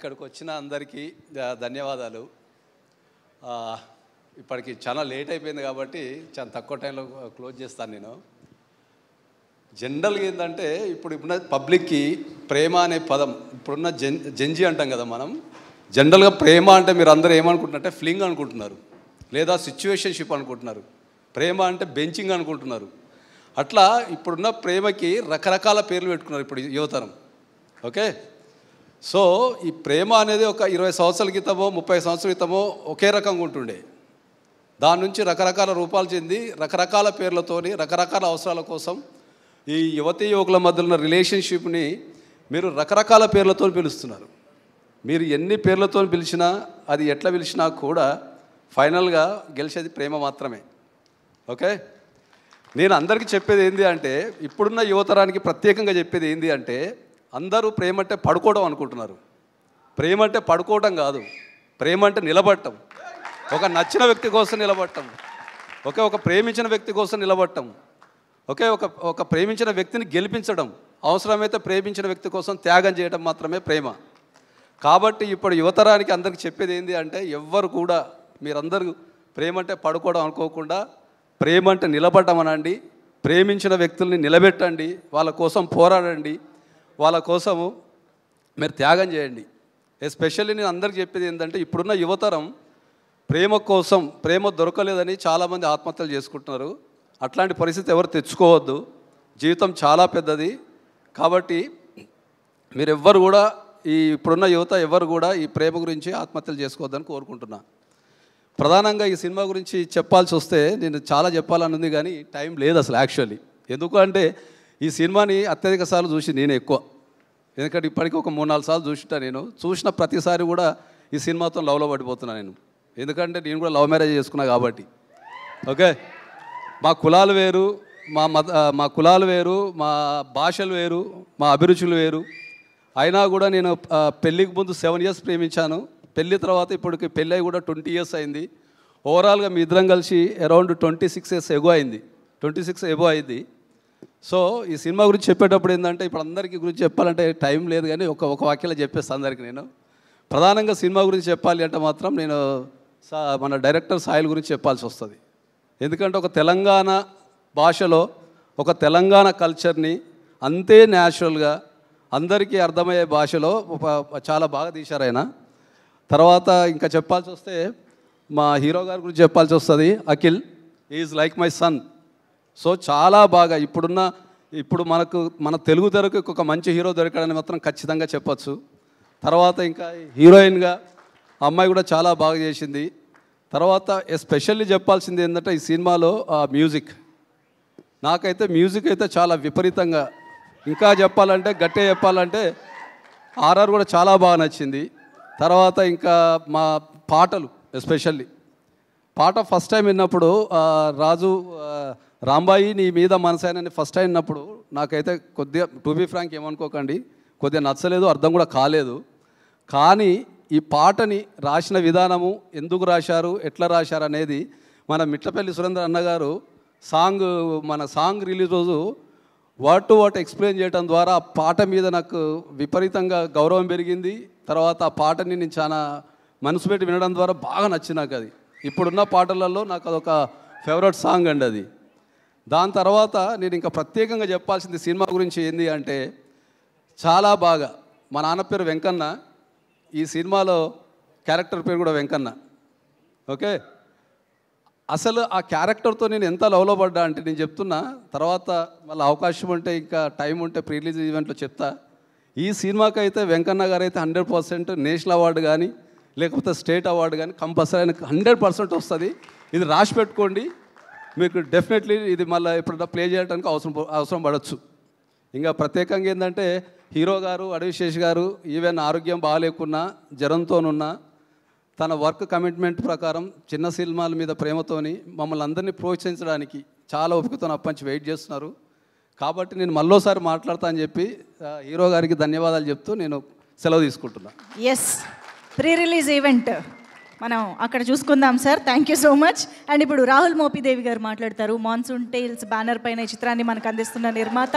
ఇక్కడికి వచ్చిన అందరికీ ధన్యవాదాలు. ఇప్పటికి చాలా లేట్ అయిపోయింది కాబట్టి చాలా తక్కువ టైంలో క్లోజ్ చేస్తాను. నేను జనరల్గా ఏంటంటే ఇప్పుడున్న పబ్లిక్కి ప్రేమ అనే పదం ఇప్పుడున్న జంజీ అంటాం కదా మనం. జనరల్గా ప్రేమ అంటే మీరు అందరూ ఏమనుకుంటున్నారంటే ఫ్లింగ్ అనుకుంటున్నారు, లేదా సిచ్యువేషన్షిప్ అనుకుంటున్నారు. ప్రేమ అంటే బెంచింగ్ అనుకుంటున్నారు. అట్లా ఇప్పుడున్న ప్రేమకి రకరకాల పేర్లు పెట్టుకున్నారు ఇప్పుడు యువతరం. ఓకే, సో ఈ ప్రేమ అనేది ఒక 20 సంవత్సరాల క్రితమో 30 సంవత్సరాల క్రితమో ఒకే రకంగా ఉంటుండే. దాని నుంచి రకరకాల రూపాలు చెంది రకరకాల పేర్లతోని రకరకాల అవసరాల కోసం ఈ యువతీ యువకుల మధ్య ఉన్న రిలేషన్షిప్ని మీరు రకరకాల పేర్లతో పిలుస్తున్నారు. మీరు ఎన్ని పేర్లతో పిలిచినా, అది ఎట్లా పిలిచినా కూడా ఫైనల్గా గెలిచేది ప్రేమ మాత్రమే. ఓకే, నేను అందరికీ చెప్పేది ఏంటి అంటే, ఇప్పుడున్న యువతరానికి ప్రత్యేకంగా చెప్పేది ఏంటి అంటే, అందరూ ప్రేమ అంటే పడుకోవడం అనుకుంటున్నారు. ప్రేమ అంటే పడుకోవడం కాదు, ప్రేమ అంటే నిలబడటం. ఒక నచ్చిన వ్యక్తి కోసం నిలబడటం, ఒక ప్రేమించిన వ్యక్తి కోసం నిలబడటం, ఒక ప్రేమించిన వ్యక్తిని గెలిపించడం, అవసరమైతే ప్రేమించిన వ్యక్తి కోసం త్యాగం చేయడం మాత్రమే ప్రేమ. కాబట్టి ఇప్పుడు యువతరానికి అందరికీ చెప్పేది ఏంటి అంటే, ఎవ్వరు కూడా మీరందరూ ప్రేమ అంటే పడుకోవడం అనుకోకుండా ప్రేమ అంటే నిలబడటం అనండి. ప్రేమించిన వ్యక్తుల్ని నిలబెట్టండి, వాళ్ళ కోసం పోరాడండి, వాళ్ళ కోసము మీరు త్యాగం చేయండి. ఎస్పెషల్లీ నేను అందరికీ చెప్పేది ఏంటంటే, ఇప్పుడున్న యువతరం ప్రేమ కోసం, ప్రేమ దొరకలేదని చాలామంది ఆత్మహత్యలు చేసుకుంటున్నారు. అట్లాంటి పరిస్థితి ఎవరు తెచ్చుకోవద్దు. జీవితం చాలా పెద్దది. కాబట్టి మీరెవ్వరు కూడా ఇప్పుడున్న యువత ఎవరు కూడా ఈ ప్రేమ గురించి ఆత్మహత్యలు చేసుకోవద్దని కోరుకుంటున్నా. ప్రధానంగా ఈ సినిమా గురించి చెప్పాల్సి వస్తే నేను చాలా చెప్పాలని ఉంది, కానీ టైం లేదు అసలు యాక్చువల్లీ. ఎందుకంటే ఈ సినిమాని అత్యధిక సార్లు చూసి నేను ఎక్కువ, ఎందుకంటే ఇప్పటికీ ఒక 3-4 సార్లు చూసినా. నేను చూసిన ప్రతిసారి కూడా ఈ సినిమాతో లవ్లో పడిపోతున్నా నేను. ఎందుకంటే నేను కూడా లవ్ మ్యారేజ్ చేసుకున్నా కాబట్టి. ఓకే, మా కులాలు వేరు, మా కులాలు వేరు, మా భాషలు వేరు, మా అభిరుచులు వేరు. అయినా కూడా నేను పెళ్ళికి ముందు 7 years ప్రేమించాను. పెళ్ళి తర్వాత ఇప్పటికి పెళ్ళి అయి కూడా 20 years అయింది. ఓవరాల్గా మీ ఇద్దరం కలిసి అరౌండ్ 26 years ఎగో అయింది, 26 ఎబో అయింది. సో ఈ సినిమా గురించి చెప్పేటప్పుడు ఏంటంటే, ఇప్పుడు అందరికీ గురించి చెప్పాలంటే టైం లేదు, కానీ ఒక వాక్యంలో చెప్పేస్తాను అందరికీ. నేను ప్రధానంగా సినిమా గురించి చెప్పాలి అంటే మాత్రం నేను మన డైరెక్టర్ సాయిల్ గురించి చెప్పాల్సి వస్తుంది. ఎందుకంటే ఒక తెలంగాణ భాషలో ఒక తెలంగాణ కల్చర్ని అంతే న్యాచురల్గా అందరికీ అర్థమయ్యే భాషలో చాలా బాగా తీశారు ఆయన. తర్వాత ఇంకా చెప్పాల్సి వస్తే మా హీరో గారి గురించి చెప్పాల్సి వస్తుంది. Akhil is like my son. So చాలా బాగా ఇప్పుడు మన తెలుగు తెరకు ఒక మంచి హీరో దొరికాడని మాత్రం ఖచ్చితంగా చెప్పచ్చు. తర్వాత ఇంకా హీరోయిన్గా అమ్మాయి కూడా చాలా బాగా చేసింది. తర్వాత ఎస్పెషల్లీ చెప్పాల్సింది ఏంటంటే, ఈ సినిమాలో మ్యూజిక్, నాకైతే మ్యూజిక్ అయితే చాలా విపరీతంగా, ఇంకా చెప్పాలంటే గట్టిగా చెప్పాలంటే ఆర్ఆర్ కూడా చాలా బాగా నచ్చింది. తర్వాత ఇంకా మా పాటలు, ఎస్పెషల్లీ పాట ఫస్ట్ టైం విన్నప్పుడు రాంబాయి నీ మీద మనసైనని ఫస్ట్ టైం విన్నప్పుడు నాకైతే కొద్దిగా, టు బీ ఫ్రాంక్ ఏమనుకోకండి, కొద్దిగా నచ్చలేదు, అర్థం కూడా కాలేదు. కానీ ఈ పాటని రాసిన విధానము, ఎందుకు రాశారు, ఎట్లా రాశారు అనేది మన మిట్లపల్లి సురేంద్ర అన్నగారు మన సాంగ్ రిలీజ్ రోజు వర్డ్ టు వర్డ్ ఎక్స్ప్లెయిన్ చేయడం ద్వారా ఆ పాట మీద నాకు విపరీతంగా గౌరవం పెరిగింది. తర్వాత ఆ పాటని నేను చాలా మనసు పెట్టి వినడం ద్వారా బాగా నచ్చింది నాకు. అది ఇప్పుడున్న పాటలలో నాకు అదొక ఫేవరెట్ సాంగ్ అండి అది. దాని తర్వాత నేను ఇంకా ప్రత్యేకంగా చెప్పాల్సింది సినిమా గురించి ఏంది అంటే, చాలా బాగా మా నాన్న పేరు వెంకన్న, ఈ సినిమాలో క్యారెక్టర్ పేరు కూడా వెంకన్న. ఓకే, అసలు ఆ క్యారెక్టర్తో నేను ఎంత లవ్లో పడ్డా అంటే, నేను చెప్తున్నా, తర్వాత మళ్ళీ అవకాశం ఉంటే ఇంకా టైం ఉంటే ప్రీ రిలీజ్ ఈవెంట్లో చెప్తా. ఈ సినిమాకి అయితే వెంకన్న గారు అయితే 100% నేషనల్ అవార్డు కానీ లేకపోతే స్టేట్ అవార్డు కానీ కంపల్సరీ ఆయనకు 100% వస్తుంది. ఇది రాసి పెట్టుకోండి, మీకు డెఫినెట్లీ ఇది మళ్ళీ ఎప్పుడైనా ప్లే చేయడానికి అవసరం పడవచ్చు. ఇంకా ప్రత్యేకంగా ఏంటంటే, హీరో గారు అడవిశేష్ గారు ఈవెన్ ఆరోగ్యం బాగాలేకున్నా, జ్వరంతోనున్నా, తన వర్క్ కమిట్మెంట్ ప్రకారం చిన్న సినిమాల మీద ప్రేమతోని మమ్మల్ని అందరినీ ప్రోత్సహించడానికి చాలా ఓపికతో అప్పంచి వెయిట్ చేస్తున్నారు. కాబట్టి నేను మళ్ళోసారి మాట్లాడతా అని చెప్పి హీరో గారికి ధన్యవాదాలు చెప్తూ నేను సెలవు తీసుకుంటున్నా. ఎస్, ప్రీ రిలీజ్ ఈవెంట్ మనం అక్కడ చూసుకుందాం sir. Thank you so much. And ఇప్పుడు రాహుల్ మోపిదేవి గారు మాట్లాడతారు. మాన్సూన్ టేల్స్ బ్యానర్ పైన ఈ చిత్రాన్ని మనకు అందిస్తున్న నిర్మాత.